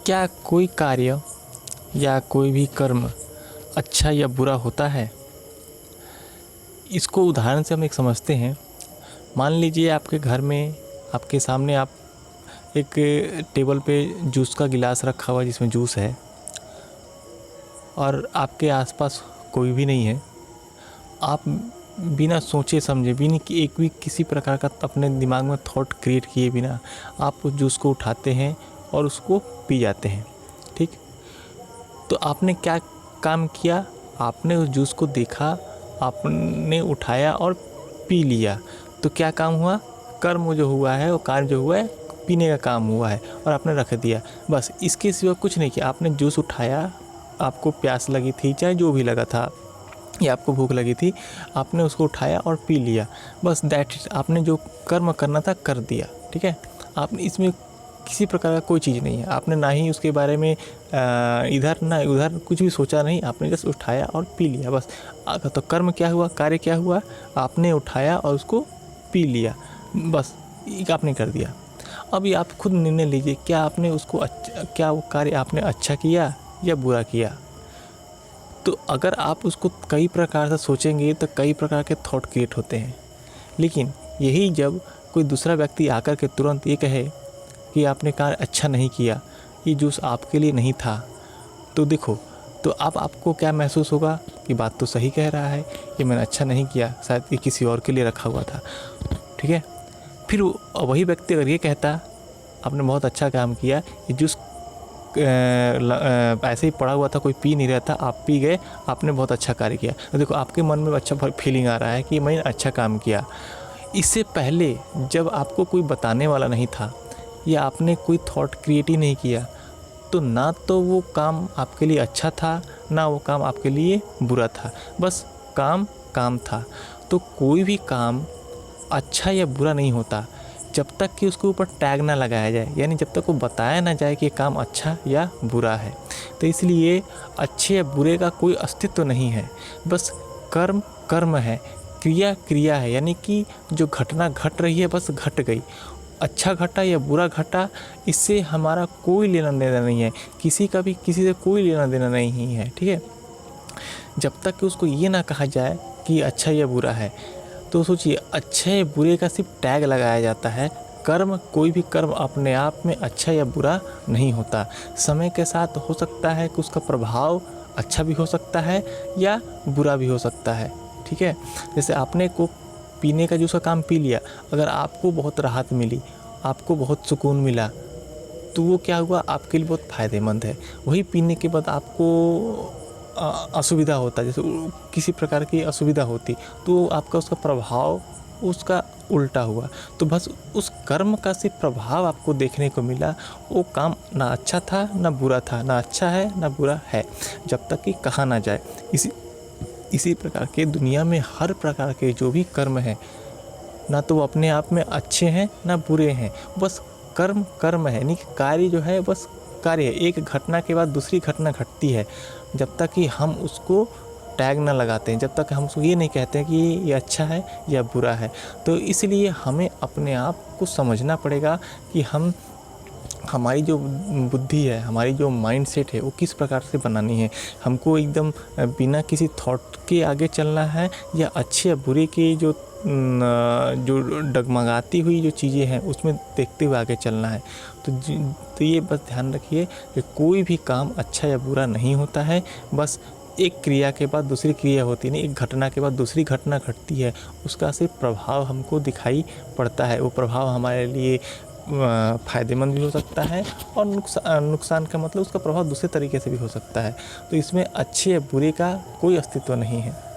क्या कोई कार्य या कोई भी कर्म अच्छा या बुरा होता है? इसको उदाहरण से हम एक समझते हैं। मान लीजिए आपके घर में आपके सामने आप एक टेबल पे जूस का गिलास रखा हुआ है जिसमें जूस है, और आपके आसपास कोई भी नहीं है। आप बिना सोचे समझे, बिना कि एक भी किसी प्रकार का अपने दिमाग में थॉट क्रिएट किए बिना आप उस जूस को उठाते हैं और उसको पी जाते हैं। ठीक, तो आपने क्या काम किया? आपने उस जूस को देखा, आपने उठाया और पी लिया। तो क्या काम हुआ? कर्म जो हुआ है, वो कार्य जो हुआ है, पीने का काम हुआ है और आपने रख दिया। बस इसके सिवा कुछ नहीं किया। आपने जूस उठाया, आपको प्यास लगी थी, चाहे जो भी लगा था, या आपको भूख लगी थी, आपने उसको उठाया और पी लिया। बस दैट इट। आपने जो कर्म करना था कर दिया। ठीक है, आपने इसमें किसी प्रकार का कोई चीज़ नहीं है। आपने ना ही उसके बारे में इधर ना उधर कुछ भी सोचा नहीं, आपने बस उठाया और पी लिया। बस तो कर्म क्या हुआ, कार्य क्या हुआ? आपने उठाया और उसको पी लिया, बस ये आपने कर दिया। अभी आप खुद निर्णय लीजिए, क्या आपने उसको क्या वो कार्य आपने अच्छा किया या बुरा किया? तो अगर आप उसको कई प्रकार से सोचेंगे तो कई प्रकार के थॉट क्रिएट होते हैं। लेकिन यही जब कोई दूसरा व्यक्ति आकर के तुरंत ये कहे कि आपने कार्य अच्छा नहीं किया, ये जूस आपके लिए नहीं था, तो देखो, तो अब आपको क्या महसूस होगा कि बात तो सही कह रहा है, ये मैंने अच्छा नहीं किया, शायद ये किसी और के लिए रखा हुआ था। ठीक है, फिर वही व्यक्ति अगर ये कहता आपने बहुत अच्छा काम किया, ये जूस ऐसे ही पड़ा हुआ था, कोई पी नहीं रहा था, आप पी गए, आपने बहुत अच्छा कार्य किया, तो देखो आपके मन में अच्छा फीलिंग आ रहा है कि मैंने अच्छा काम किया। इससे पहले जब आपको कोई बताने वाला नहीं था या आपने कोई थॉट क्रिएट ही नहीं किया, तो ना तो वो काम आपके लिए अच्छा था, ना वो काम आपके लिए बुरा था। बस काम काम था। तो कोई भी काम अच्छा या बुरा नहीं होता जब तक कि उसके ऊपर टैग ना लगाया जाए, यानी जब तक वो बताया ना जाए कि ये काम अच्छा या बुरा है। तो इसलिए अच्छे या बुरे का कोई अस्तित्व नहीं है। बस कर्म कर्म है, क्रिया क्रिया है, यानी कि जो घटना घट रही है बस घट गई। अच्छा घटा या बुरा घटा, इससे हमारा कोई लेना देना नहीं है, किसी का भी किसी से कोई लेना देना नहीं है। ठीक है, जब तक कि उसको ये ना कहा जाए कि अच्छा या बुरा है। तो सोचिए, अच्छे बुरे का सिर्फ टैग लगाया जाता है। कर्म, कोई भी कर्म अपने आप में अच्छा या बुरा नहीं होता। समय के साथ हो सकता है कि उसका प्रभाव अच्छा भी हो सकता है या बुरा भी हो सकता है। ठीक है, जैसे आपने को पीने का जूस का काम पी लिया, अगर आपको बहुत राहत मिली, आपको बहुत सुकून मिला, तो वो क्या हुआ, आपके लिए बहुत फ़ायदेमंद है। वही पीने के बाद आपको असुविधा होता, जैसे किसी प्रकार की असुविधा होती, तो आपका उसका प्रभाव उसका उल्टा हुआ। तो बस उस कर्म का सिर्फ प्रभाव आपको देखने को मिला। वो काम ना अच्छा था ना बुरा था, ना अच्छा है ना बुरा है, जब तक कि कहा ना जाए। इसी प्रकार के दुनिया में हर प्रकार के जो भी कर्म हैं, ना तो वो अपने आप में अच्छे हैं ना बुरे हैं, बस कर्म कर्म है। यानी कि कार्य जो है बस कार्य है, एक घटना के बाद दूसरी घटना घटती है। जब तक कि हम उसको टैग ना लगाते हैं, जब तक हम उसको ये नहीं कहते हैं कि ये अच्छा है या बुरा है। तो इसलिए हमें अपने आप को समझना पड़ेगा कि हमारी जो बुद्धि है, हमारी जो माइंडसेट है, वो किस प्रकार से बनानी है। हमको एकदम बिना किसी थॉट के आगे चलना है, या अच्छे या बुरे के जो डगमगाती हुई जो चीज़ें हैं उसमें देखते हुए आगे चलना है। तो ये बस ध्यान रखिए कि कोई भी काम अच्छा या बुरा नहीं होता है। बस एक क्रिया के बाद दूसरी क्रिया होती नहीं, एक घटना के बाद दूसरी घटना घटती है, उसका सिर्फ प्रभाव हमको दिखाई पड़ता है। वो प्रभाव हमारे लिए फ़ायदेमंद भी हो सकता है, और नुकसान का मतलब उसका प्रभाव दूसरे तरीके से भी हो सकता है। तो इसमें अच्छे या बुरे का कोई अस्तित्व नहीं है।